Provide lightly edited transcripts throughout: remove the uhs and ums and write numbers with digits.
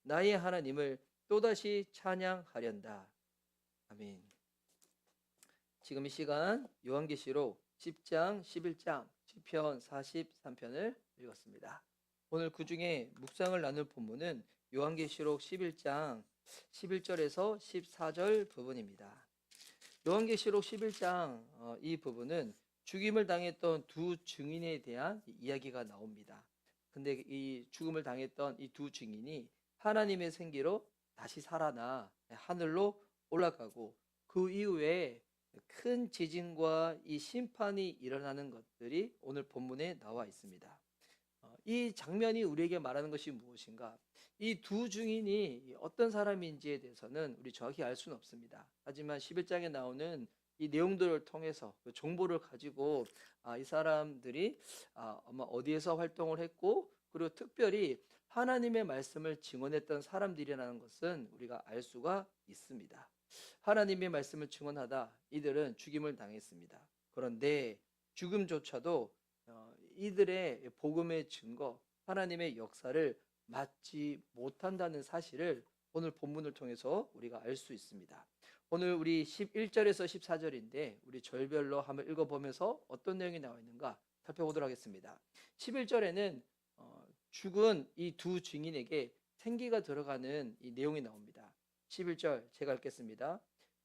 나의 하나님을 또다시 찬양하련다. 아멘. 지금 이 시간 요한계시록 10장, 11장, 시편 43편을 읽었습니다. 오늘 그중에 묵상을 나눌 본문은 요한계시록 11장 11절에서 14절 부분입니다. 요한계시록 11장 이 부분은 죽임을 당했던 두 증인에 대한 이야기가 나옵니다. 근데 이 죽음을 당했던 이 두 증인이 하나님의 생기로 다시 살아나 하늘로 올라가고 그 이후에 큰 지진과 이 심판이 일어나는 것들이 오늘 본문에 나와 있습니다. 이 장면이 우리에게 말하는 것이 무엇인가? 이 두 증인이 어떤 사람인지에 대해서는 우리 정확히 알 수는 없습니다. 하지만 11장에 나오는 이 내용들을 통해서 그 정보를 가지고 이 사람들이 아마 어디에서 활동을 했고 그리고 특별히 하나님의 말씀을 증언했던 사람들이라는 것은 우리가 알 수가 있습니다. 하나님의 말씀을 증언하다 이들은 죽임을 당했습니다. 그런데 죽음조차도 이들의 복음의 증거, 하나님의 역사를 맞지 못한다는 사실을 오늘 본문을 통해서 우리가 알 수 있습니다. 오늘 우리 11절에서 14절인데 우리 절별로 한번 읽어보면서 어떤 내용이 나와 있는가 살펴보도록 하겠습니다. 11절에는 죽은 이 두 증인에게 생기가 들어가는 이 내용이 나옵니다. 11절 제가 읽겠습니다.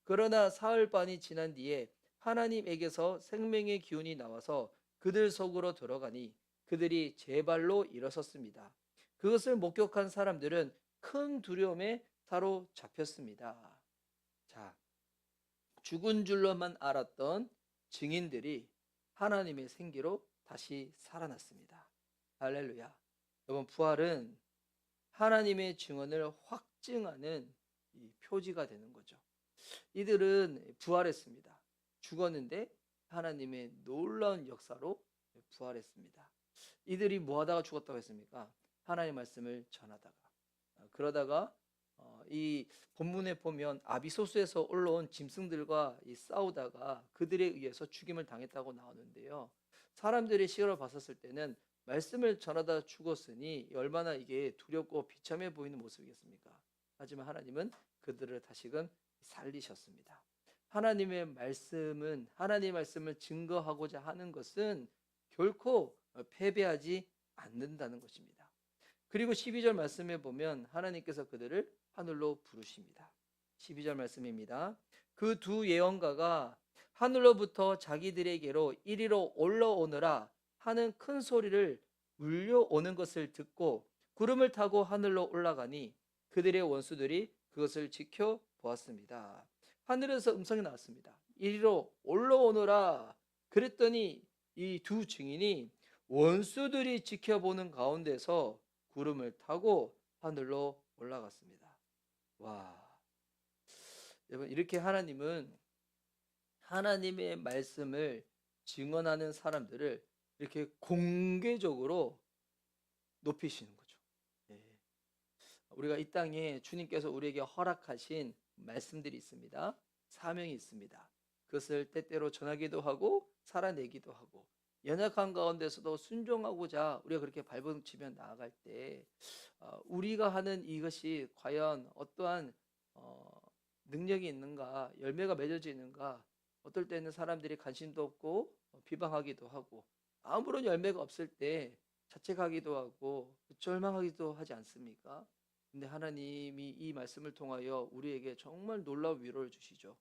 그러나 사흘 반이 지난 뒤에 하나님에게서 생명의 기운이 나와서 그들 속으로 들어가니 그들이 제 발로 일어섰습니다. 그것을 목격한 사람들은 큰 두려움에 사로잡혔습니다. 자, 죽은 줄로만 알았던 증인들이 하나님의 생기로 다시 살아났습니다. 할렐루야. 여러분, 부활은 하나님의 증언을 확증하는 이 표지가 되는 거죠. 이들은 부활했습니다. 죽었는데 하나님의 놀라운 역사로 부활했습니다. 이들이 뭐 하다가 죽었다고 했습니까? 하나님의 말씀을 전하다가. 그러다가 이 본문에 보면 아비소스에서 올라온 짐승들과 싸우다가 그들에 의해서 죽임을 당했다고 나오는데요. 사람들이 시각을 봤었을 때는 말씀을 전하다 죽었으니 얼마나 이게 두렵고 비참해 보이는 모습이겠습니까? 하지만 하나님은 그들을 다시금 살리셨습니다. 하나님의 말씀을 증거하고자 하는 것은 결코 패배하지 않는다는 것입니다. 그리고 12절 말씀에 보면 하나님께서 그들을 하늘로 부르십니다. 12절 말씀입니다. 그 두 예언가가 하늘로부터 자기들에게로 이리로 올라오느라 하는 큰 소리를 울려오는 것을 듣고 구름을 타고 하늘로 올라가니 그들의 원수들이 그것을 지켜보았습니다. 하늘에서 음성이 나왔습니다. 이리로 올라오너라. 그랬더니 이 두 증인이 원수들이 지켜보는 가운데서 구름을 타고 하늘로 올라갔습니다. 와, 여러분, 이렇게 하나님은 하나님의 말씀을 증언하는 사람들을 이렇게 공개적으로 높이시는 거죠. 예. 우리가 이 땅에 주님께서 우리에게 허락하신 말씀들이 있습니다. 사명이 있습니다. 그것을 때때로 전하기도 하고 살아내기도 하고 연약한 가운데서도 순종하고자 우리가 그렇게 발버둥치며 나아갈 때 우리가 하는 이것이 과연 어떠한 능력이 있는가, 열매가 맺어져 있는가, 어떨 때는 사람들이 관심도 없고 비방하기도 하고 아무런 열매가 없을 때 자책하기도 하고 절망하기도 하지 않습니까? 근데 하나님이 이 말씀을 통하여 우리에게 정말 놀라운 위로를 주시죠.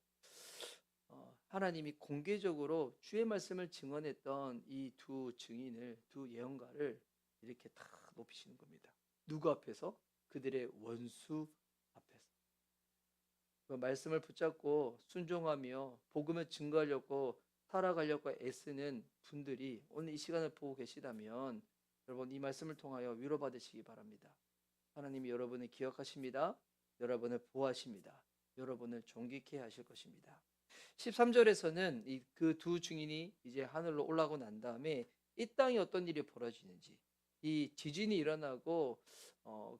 하나님이 공개적으로 주의 말씀을 증언했던 이 두 증인을, 두 예언가를 이렇게 다 높이시는 겁니다. 누구 앞에서? 그들의 원수 앞에서. 그 말씀을 붙잡고 순종하며 복음을 증거하려고 살아가려고 애쓰는 분들이 오늘 이 시간을 보고 계시다면 여러분 이 말씀을 통하여 위로받으시기 바랍니다. 하나님이 여러분을 기억하십니다. 여러분을 보호하십니다. 여러분을 존귀케 하실 것입니다. 13절에서는 그 두 증인이 이제 하늘로 올라가고 난 다음에 이 땅에 어떤 일이 벌어지는지, 이 지진이 일어나고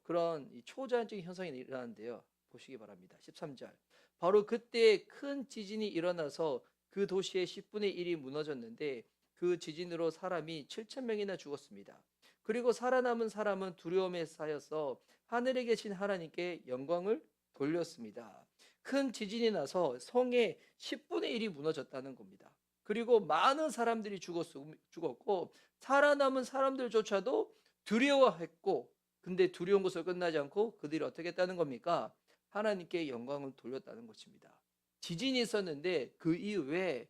그런 초자연적인 현상이 일어나는데요. 보시기 바랍니다. 13절. 바로 그때 큰 지진이 일어나서 그 도시의 10분의 1이 무너졌는데 그 지진으로 사람이 7,000명이나 죽었습니다. 그리고 살아남은 사람은 두려움에 쌓여서 하늘에 계신 하나님께 영광을 돌렸습니다. 큰 지진이 나서 성의 10분의 1이 무너졌다는 겁니다. 그리고 많은 사람들이 죽었고 살아남은 사람들조차도 두려워했고, 근데 두려운 것으로 끝나지 않고 그들이 어떻게 했다는 겁니까? 하나님께 영광을 돌렸다는 것입니다. 지진이 있었는데 그 이후에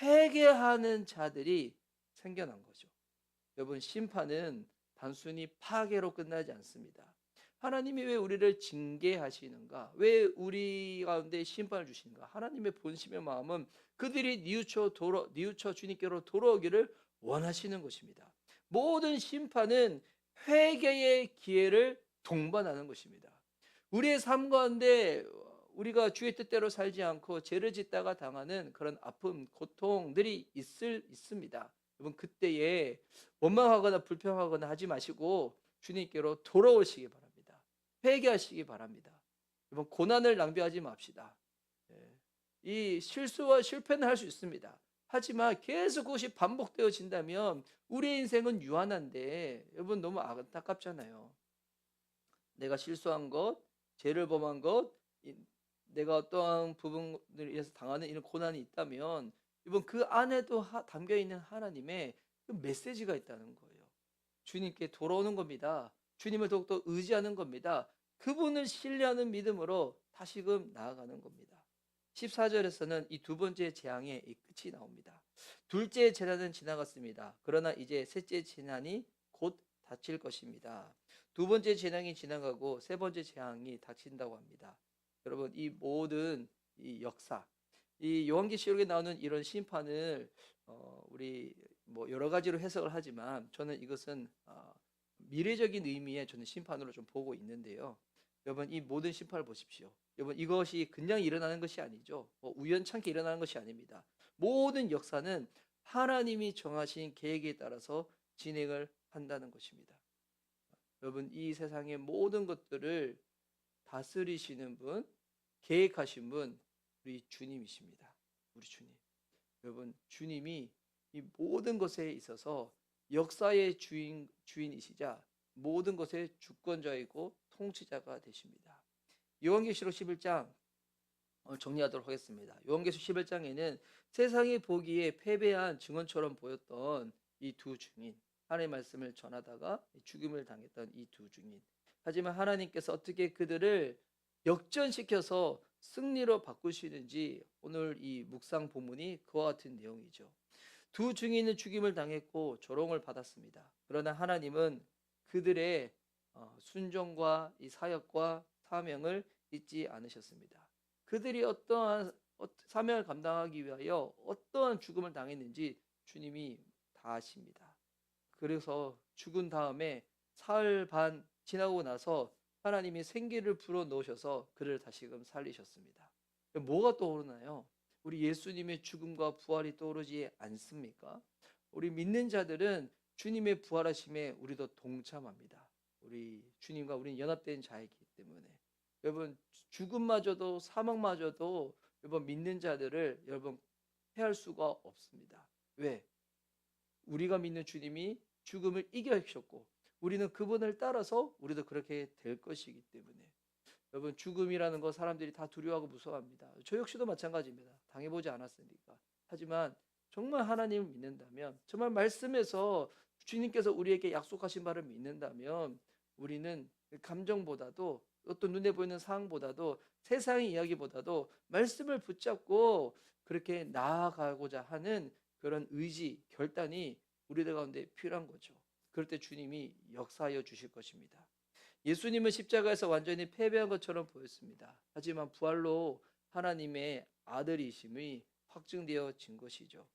회개하는 자들이 생겨난 거죠. 여러분, 심판은 단순히 파괴로 끝나지 않습니다. 하나님이 왜 우리를 징계하시는가? 왜 우리 가운데 심판을 주시는가? 하나님의 본심의 마음은 그들이 뉘우쳐 주님께로 돌아오기를 원하시는 것입니다. 모든 심판은 회개의 기회를 동반하는 것입니다. 우리의 삶 가운데 우리가 주의 뜻대로 살지 않고 죄를 짓다가 당하는 그런 아픔, 고통들이 있습니다. 여러분, 그때에 원망하거나 불평하거나 하지 마시고 주님께로 돌아오시기 바랍니다. 회개하시기 바랍니다. 여러분, 고난을 낭비하지 맙시다. 이 실수와 실패는 할 수 있습니다. 하지만 계속 그것이 반복되어진다면 우리의 인생은 유한한데, 여러분, 너무 안타깝잖아요. 내가 실수한 것, 죄를 범한 것, 내가 어떠한 부분을 위해서 당하는 이런 고난이 있다면 이번 그 안에도 담겨 있는 하나님의 그 메시지가 있다는 거예요. 주님께 돌아오는 겁니다. 주님을 더욱더 의지하는 겁니다. 그분을 신뢰하는 믿음으로 다시금 나아가는 겁니다. 14절에서는 이 두 번째 재앙의 끝이 나옵니다. 둘째 재난은 지나갔습니다. 그러나 이제 셋째 재난이 곧 닥칠 것입니다. 두 번째 재앙이 지나가고 세 번째 재앙이 닥친다고 합니다. 여러분, 이 모든 이 역사, 이 요한계시록에 나오는 이런 심판을 우리 뭐 여러 가지로 해석을 하지만 저는 이것은 미래적인 의미의 저는 심판으로 좀 보고 있는데요. 여러분, 이 모든 심판을 보십시오. 여러분, 이것이 그냥 일어나는 것이 아니죠. 우연찮게 일어나는 것이 아닙니다. 모든 역사는 하나님이 정하신 계획에 따라서 진행을 한다는 것입니다. 여러분, 이 세상의 모든 것들을 다스리시는 분, 계획하신 분, 우리 주님이십니다. 우리 주님. 여러분, 주님이 이 모든 것에 있어서 역사의 주인이시자 모든 것의 주권자이고 통치자가 되십니다. 요한계시록 11장 정리하도록 하겠습니다. 요한계시록 11장에는 세상이 보기에 패배한 증언처럼 보였던 이 두 증인, 하나님의 말씀을 전하다가 죽임을 당했던 이 두 증인, 하지만 하나님께서 어떻게 그들을 역전시켜서 승리로 바꾸시는지 오늘 이 묵상 본문이 그와 같은 내용이죠. 두 증인은 죽임을 당했고 조롱을 받았습니다. 그러나 하나님은 그들의 순종과 이 사역과 사명을 잊지 않으셨습니다. 그들이 어떠한 사명을 감당하기 위하여 어떠한 죽음을 당했는지 주님이 다 아십니다. 그래서 죽은 다음에 사흘 반 지나고 나서 하나님이 생기를 불어넣으셔서 그를 다시금 살리셨습니다. 뭐가 떠오르나요? 우리 예수님의 죽음과 부활이 떠오르지 않습니까? 우리 믿는 자들은 주님의 부활하심에 우리도 동참합니다. 우리 주님과 우리는 연합된 자이기 때문에 여러분, 죽음마저도 사망마저도 여러분 믿는 자들을 여러분 해할 수가 없습니다. 왜? 우리가 믿는 주님이 죽음을 이겨주셨고 우리는 그분을 따라서 우리도 그렇게 될 것이기 때문에 여러분, 죽음이라는 거 사람들이 다 두려워하고 무서워합니다. 저 역시도 마찬가지입니다. 당해보지 않았으니까. 하지만 정말 하나님을 믿는다면, 정말 말씀에서 주님께서 우리에게 약속하신 바를 믿는다면 우리는 감정보다도 어떤 눈에 보이는 상황보다도 세상의 이야기보다도 말씀을 붙잡고 그렇게 나아가고자 하는 그런 의지, 결단이 우리들 가운데 필요한 거죠. 그럴 때 주님이 역사하여 주실 것입니다. 예수님은 십자가에서 완전히 패배한 것처럼 보였습니다. 하지만 부활로 하나님의 아들이심이 확증되어진 것이죠.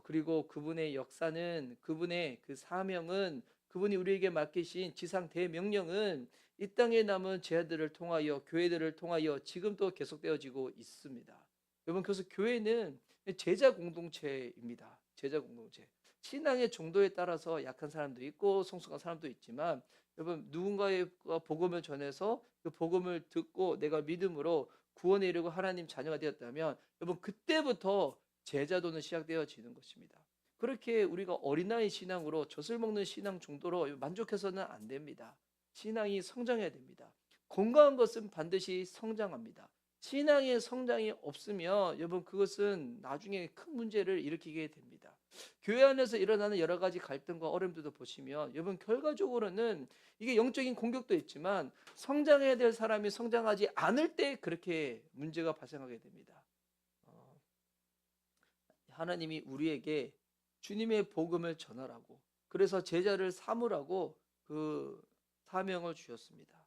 그리고 그분의 역사는, 그분의 그 사명은, 그분이 우리에게 맡기신 지상 대명령은 이 땅에 남은 제자들을 통하여, 교회들을 통하여 지금도 계속되어지고 있습니다. 여러분, 그래서 교회는 제자 공동체입니다. 제자 공동체. 신앙의 정도에 따라서 약한 사람도 있고 성숙한 사람도 있지만 여러분, 누군가의 복음을 전해서 그 복음을 듣고 내가 믿음으로 구원에 이르고 하나님 자녀가 되었다면 여러분, 그때부터 제자도는 시작되어지는 것입니다. 그렇게 우리가 어린아이 신앙으로 젖을 먹는 신앙 정도로 만족해서는 안 됩니다. 신앙이 성장해야 됩니다. 건강한 것은 반드시 성장합니다. 신앙의 성장이 없으면 여러분 그것은 나중에 큰 문제를 일으키게 됩니다. 교회 안에서 일어나는 여러 가지 갈등과 어려움들도 보시면 여러분 결과적으로는 이게 영적인 공격도 있지만 성장해야 될 사람이 성장하지 않을 때 그렇게 문제가 발생하게 됩니다. 하나님이 우리에게 주님의 복음을 전하라고, 그래서 제자를 삼으라고 그 사명을 주셨습니다.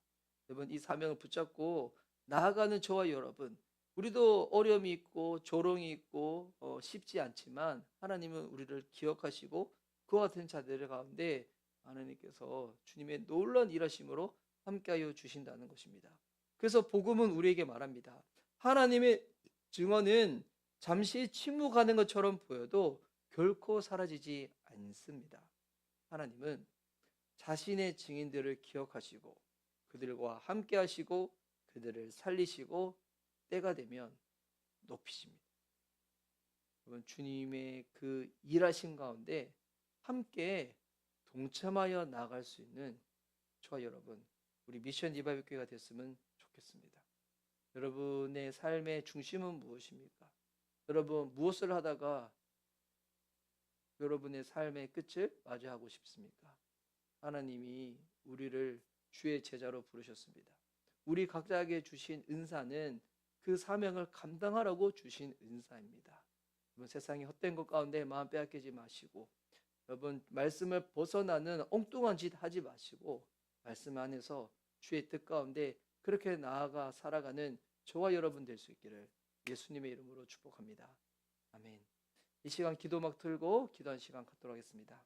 여러분 이 사명을 붙잡고 나아가는 저와 여러분, 우리도 어려움이 있고 조롱이 있고 쉽지 않지만 하나님은 우리를 기억하시고 그와 같은 자들 가운데 하나님께서 주님의 놀라운 일하심으로 함께하여 주신다는 것입니다. 그래서 복음은 우리에게 말합니다. 하나님의 증언은 잠시 침묵하는 것처럼 보여도 결코 사라지지 않습니다. 하나님은 자신의 증인들을 기억하시고 그들과 함께 하시고 그들을 살리시고 때가 되면 높이십니다. 여러분 주님의 그 일하신 가운데 함께 동참하여 나아갈 수 있는 저와 여러분, 우리 미션 리바이벌 교회가 됐으면 좋겠습니다. 여러분의 삶의 중심은 무엇입니까? 여러분 무엇을 하다가 여러분의 삶의 끝을 맞이하고 싶습니까? 하나님이 우리를 주의 제자로 부르셨습니다. 우리 각자에게 주신 은사는 그 사명을 감당하라고 주신 은사입니다. 여러분 세상이 헛된 것 가운데 마음 빼앗기지 마시고, 여러분 말씀을 벗어나는 엉뚱한 짓 하지 마시고 말씀 안에서 주의 뜻 가운데 그렇게 나아가 살아가는 저와 여러분 될 수 있기를 예수님의 이름으로 축복합니다. 아멘. 이 시간 기도 막 틀고 기도하는 시간 갖도록 하겠습니다.